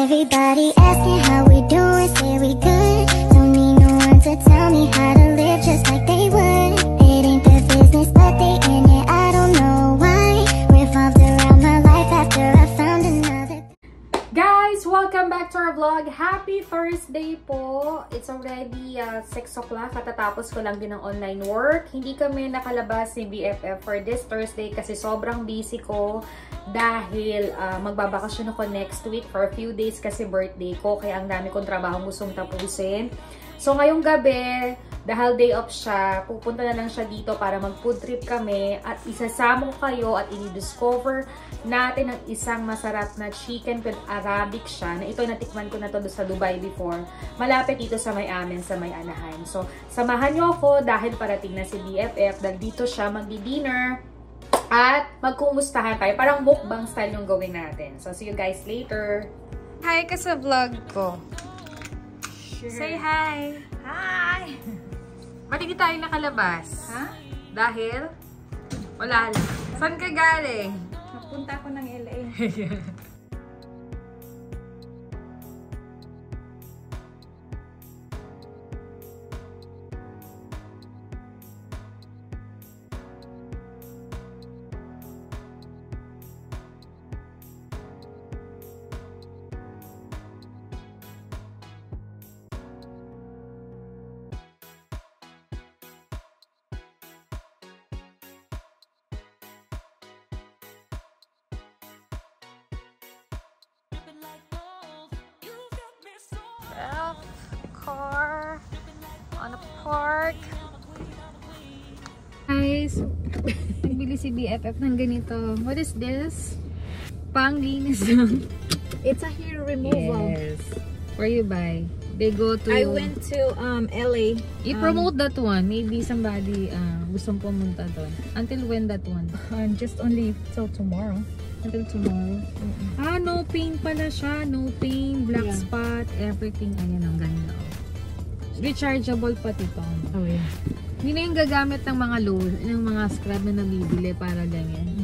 Everybody asking how we doing, say we good. Don't need no one to tell me how to live just like they would. It ain't their business, but they in it, I don't know why. Revolved around my life after I found another. Guys, welcome back to our vlog. Happy Thursday po. It's already 6 o'clock. Katatapos ko lang din ng online work. Hindi kami nakalabas ni BFF for this Thursday kasi sobrang busy ko dahil magbabakasyon ako next week for a few days kasi birthday ko. Kaya ang dami kong trabaho gustong tapusin. So ngayong gabi, dahil day off siya, pupunta na lang siya dito para mag-food trip kami at isasamo kayo at i-discover natin ang isang masarap na chicken with Arabic siya. Na ito, natikman ko na to sa Dubai before. Malapit dito sa may amin, sa may Anaheim. So, samahan nyo ako dahil parating na si BFF dahil dito siya magdi-dinner at magkumustahan tayo. Parang mukbang style yung gawin natin. So, see you guys later. Hi ka sa vlog ko. Sure. Say hi! Hi! Ba't hindi tayo nakalabas? Ha? Dahil? Wala lang. Saan ka galing? Napunta ako ng LA. Car on a park. Guys, nagbili si BFF ng ganito. What is this? Panglinis lang. It's a hair removal. Yes. Where you buy? They go to... I went to LA. You promote that one. Maybe somebody gustong pumunta doon. Until when that one? Just only till tomorrow. Until tomorrow. No pain pala siya. No pain, black spot, everything. Ayan, ang ganda. Rechargeable pati to. Oh yeah. Hindi na yung gagamit ng mga ng mga scrub na nabibili para ganyan.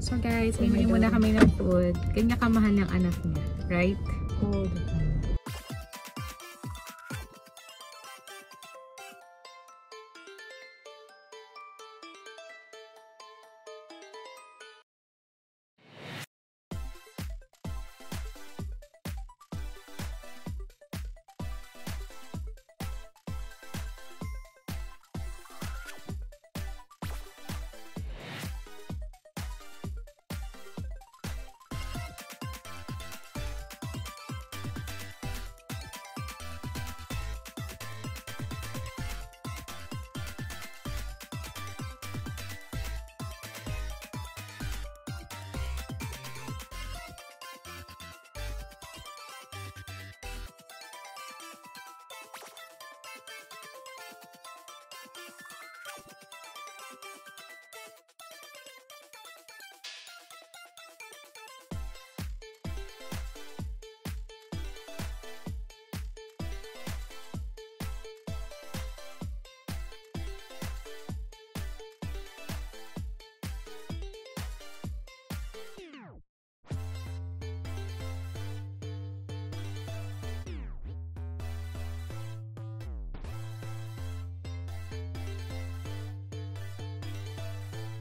So guys, bumili muna kami ng food. Kanya kamahal ng anak niya. Right? All the time.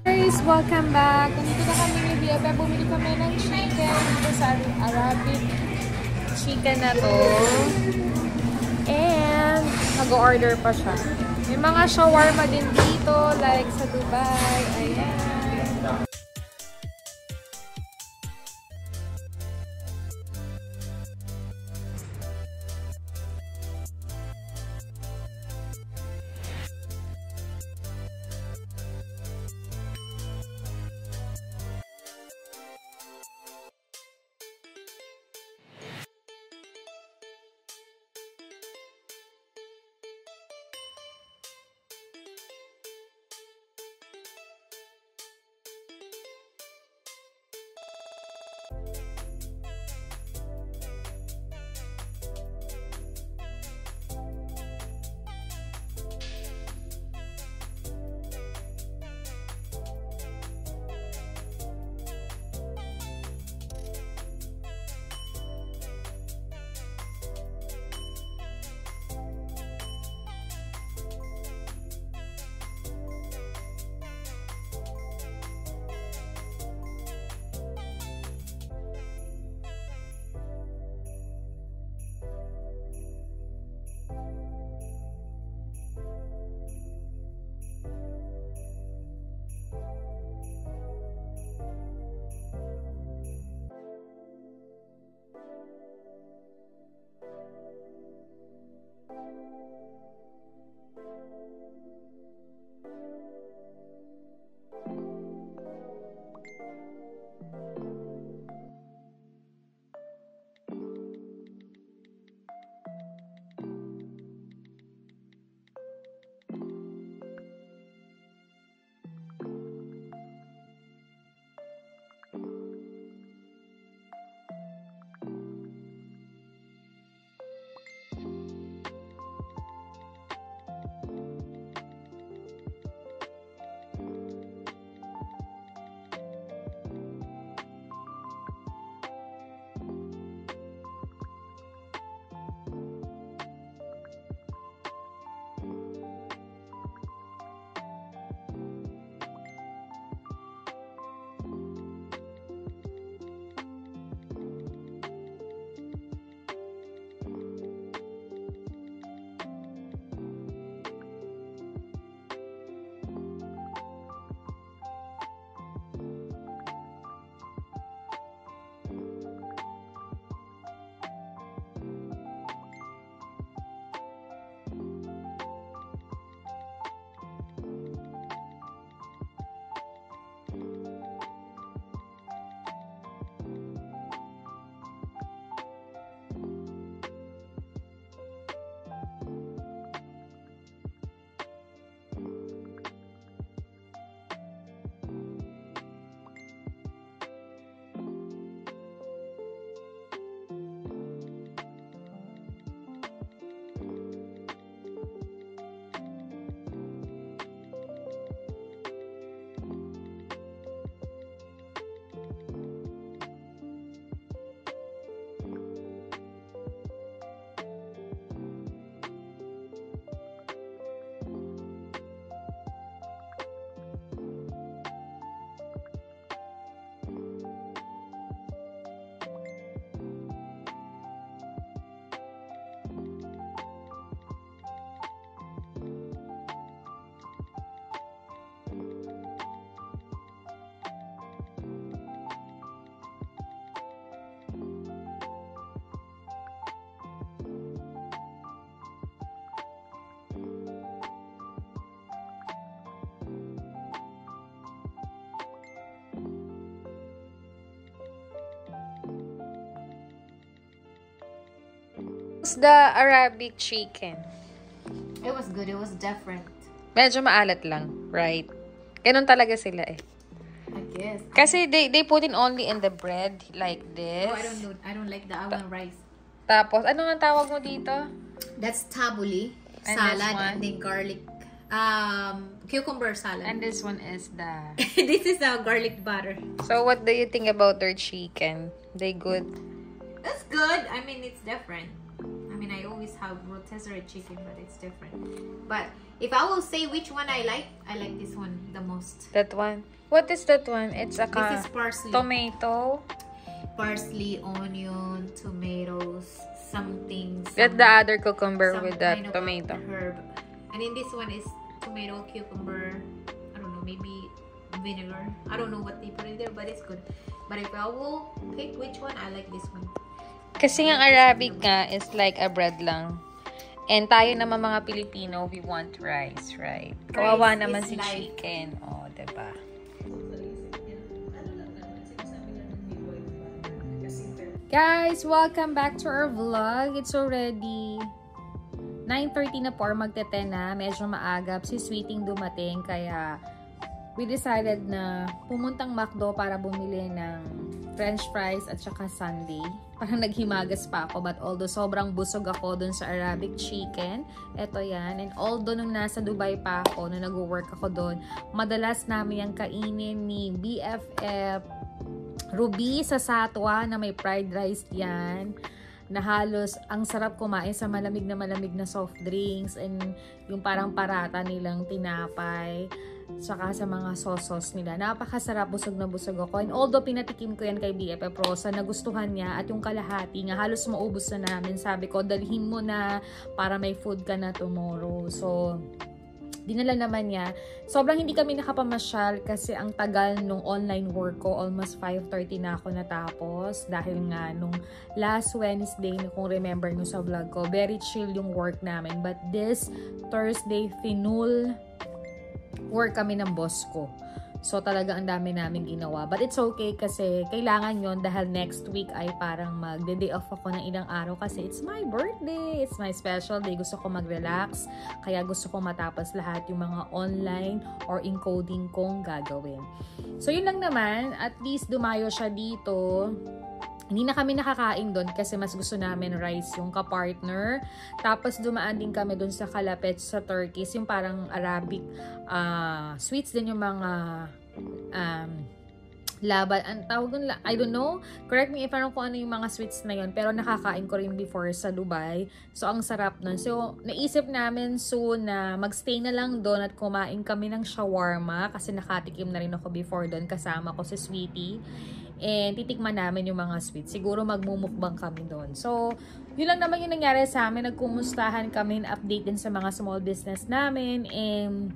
Guys, welcome back. Nandito na kami ni BFF. Bumili kami ng chicken dito sa Arabic chicken na to. And mag-order pa siya. May mga shawarma din dito like sa Dubai. Ayan. It's the Arabic chicken. It was good. It was different. Medyo maalat lang, right? Ganun talaga sila eh. I guess. Kasi they put it only in the bread like this. Oh, I don't like the almond rice. Tapos, ano nga tawag mo dito? That's tabbouleh And salad this one? and then garlic cucumber salad. And this one is the... This is a garlic butter. So, what do you think about their chicken? They good? That's good. I mean, it's different. I mean, I always have rotisserie chicken, but it's different. But if I will say which one I like this one the most. That one? What is that one? It's a This is parsley. tomato. Parsley, onion, tomatoes, something. Get the other cucumber some with that kind of tomato. herb. And then this one is tomato, cucumber, I don't know, maybe vinegar. I don't know what they put in there, but it's good. But if I will pick which one, I like this one. Kasi ang Arabic nga is like a bread lang. And tayo naman mga Pilipino, we want rice, right? Kawawa Rice naman is si life. chicken. Oh, diba? Guys, welcome back to our vlog. It's already 9:30 na po, magte-10 na. Medyo maagap. Si Sweeting dumating, kaya we decided na pumuntang McDo para bumili ng French fries at saka sundae. Parang naghimagas pa ako, but although sobrang busog ako dun sa Arabic chicken, eto yan. And although nung nasa Dubai pa ako, nung nag-work ako dun, madalas namin yung kainin ni BFF Ruby sa Satwa na may fried rice yan, na halos ang sarap kumain sa malamig na soft drinks and yung parang parata nilang tinapay saka sa mga sauce nila. Napakasarap, busog na busog ako. And although pinatikim ko yan kay BFF Rosa, nagustuhan niya at yung kalahati nga halos maubos na namin. Sabi ko, dalhin mo na para may food ka na tomorrow. So, dinala naman niya. Sobrang hindi kami nakapamasyal kasi ang tagal nung online work ko. Almost 5:30 na ako natapos. Dahil nga nung last Wednesday, kung remember nyo sa vlog ko, very chill yung work namin. But this Thursday, finul work kami ng boss ko. So, talaga ang dami namin ginawa. But it's okay kasi kailangan yon dahil next week ay parang mag-day off ako ng ilang araw kasi it's my birthday. It's my special day. Gusto ko mag-relax. Kaya gusto ko matapos lahat yung mga online or encoding kong gagawin. So, yun lang naman. At least dumayo siya dito. Hindi na kami nakakain doon kasi mas gusto namin rice yung ka-partner. Tapos dumaan din kami doon sa Kalapet sa Turkish, yung parang Arabic sweets din yung mga laban. Ang tawag doon, I don't know. Correct me if ano kung ano yung mga sweets na yun. Pero nakakain ko rin before sa Dubai. So, ang sarap nun. So, naisip namin soon na magstay na lang doon at kumain kami ng shawarma. Kasi nakatikim na rin ako before doon. Kasama ko si Sweetie. And titikman namin yung mga sweets. Siguro magmumukbang kami doon. So, yun lang naman yung nangyari sa amin. Nagkumustahan kami, update din sa mga small business namin. And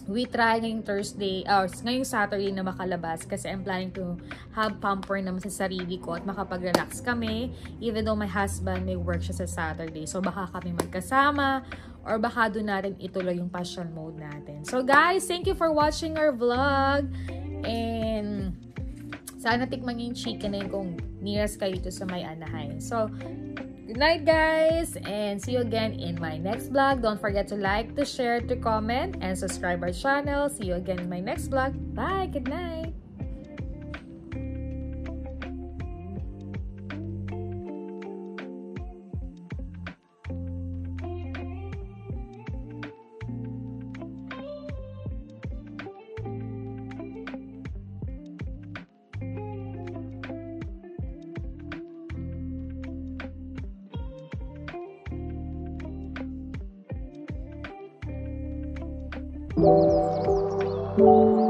we try ngayong Thursday, ngayong Saturday na makalabas. Kasi I'm planning to have pamper naman sa sarili ko at makapag-relax kami. Even though my husband may work siya sa Saturday. So, baka kami magkasama. Or baka doon natin ituloy yung passion mode natin. So, guys, thank you for watching our vlog. And sana tikman yung chicken na yun kung nearest kayo dito sa may Anaheim. So, good night guys! And see you again in my next vlog. Don't forget to like, to share, to comment, and subscribe our channel. See you again in my next vlog. Bye! Good night! Thank you.